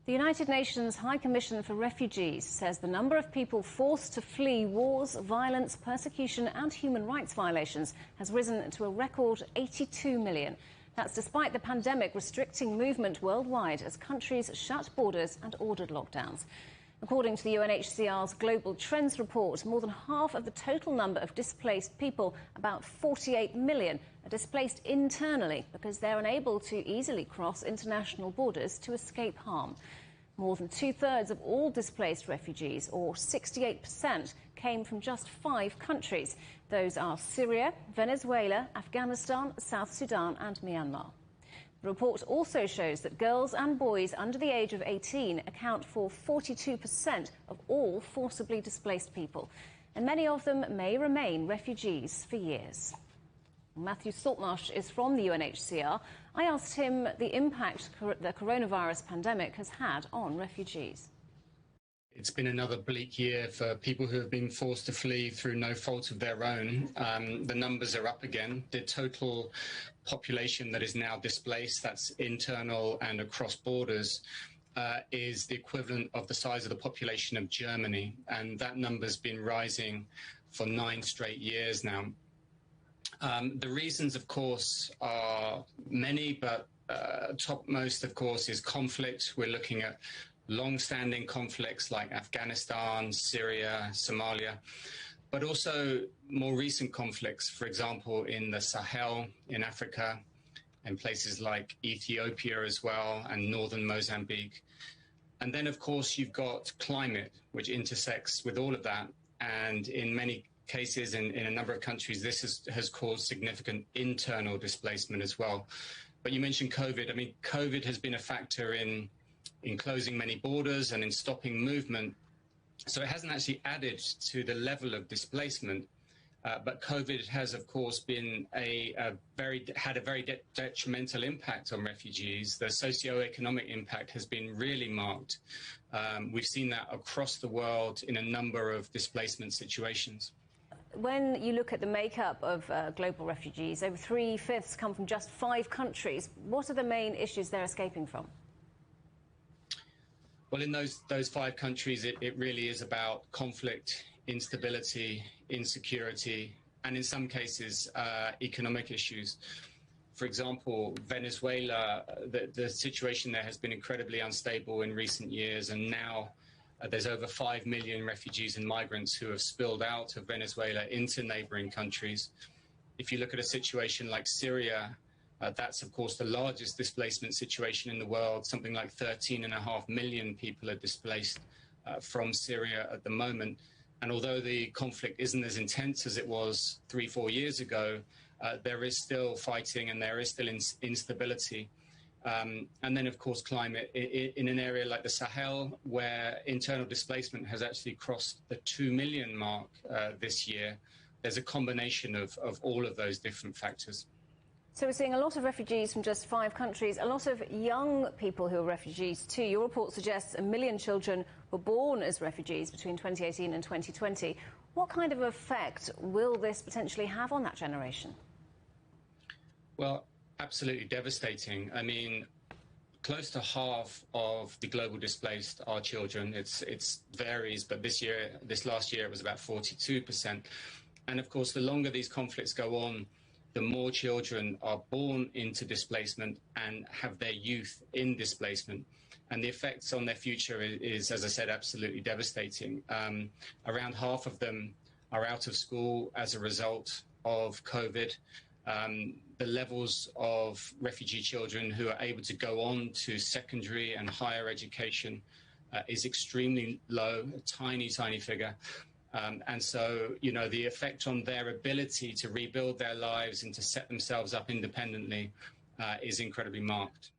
The United Nations High Commission for Refugees says the number of people forced to flee wars, violence, persecution and human rights violations has risen to a record 82 million. That's despite the pandemic restricting movement worldwide as countries shut borders and ordered lockdowns. According to the UNHCR's Global Trends report, more than half of the total number of displaced people, about 48 million, are displaced internally because they're unable to easily cross international borders to escape harm. More than two-thirds of all displaced refugees, or 68%, came from just 5 countries. Those are Syria, Venezuela, Afghanistan, South Sudan and Myanmar. The report also shows that girls and boys under the age of 18 account for 42% of all forcibly displaced people, and many of them may remain refugees for years. Matthew Saltmarsh is from the UNHCR. I asked him the impact the coronavirus pandemic has had on refugees. It's been another bleak year for people who have been forced to flee through no fault of their own. The numbers are up again. The total population that is now displaced, that's internal and across borders, is the equivalent of the size of the population of Germany. And that number's been rising for 9 straight years now. The reasons, of course, are many, but topmost, of course, is conflict. We're looking at long-standing conflicts like Afghanistan, Syria, Somalia, but also more recent conflicts, for example, in the Sahel, in Africa, and places like Ethiopia as well, and northern Mozambique. And then, of course, you've got climate, which intersects with all of that. And in many cases, in a number of countries, this has caused significant internal displacement as well. But you mentioned COVID. I mean, COVID has been a factor in closing many borders and in stopping movement. So it hasn't actually added to the level of displacement. But COVID has, of course, been had a very detrimental impact on refugees. The socio-economic impact has been really marked. We've seen that across the world in a number of displacement situations. When you look at the makeup of global refugees, over 3/5 come from just 5 countries. What are the main issues they're escaping from? Well, in those 5 countries, it really is about conflict, instability, insecurity, and in some cases, economic issues. For example, Venezuela, the situation there has been incredibly unstable in recent years, and now there's over 5 million refugees and migrants who have spilled out of Venezuela into neighboring countries. If you look at a situation like Syria, that's, of course, the largest displacement situation in the world. Something like 13.5 million people are displaced from Syria at the moment. And although the conflict isn't as intense as it was 3-4 years ago, there is still fighting and there is still instability. And then, of course, climate. In an area like the Sahel, where internal displacement has actually crossed the 2 million mark this year, there's a combination of all of those different factors. So we're seeing a lot of refugees from just 5 countries, a lot of young people who are refugees too. Your report suggests 1 million children were born as refugees between 2018 and 2020. What kind of effect will this potentially have on that generation? Well, absolutely devastating. I mean, close to half of the global displaced are children. It varies, but this last year it was about 42%. And of course, the longer these conflicts go on, the more children are born into displacement and have their youth in displacement. And the effects on their future is, as I said, absolutely devastating. Around half of them are out of school as a result of COVID. The levels of refugee children who are able to go on to secondary and higher education is extremely low, a tiny, tiny figure. And so, you know, the effect on their ability to rebuild their lives and to set themselves up independently is incredibly marked.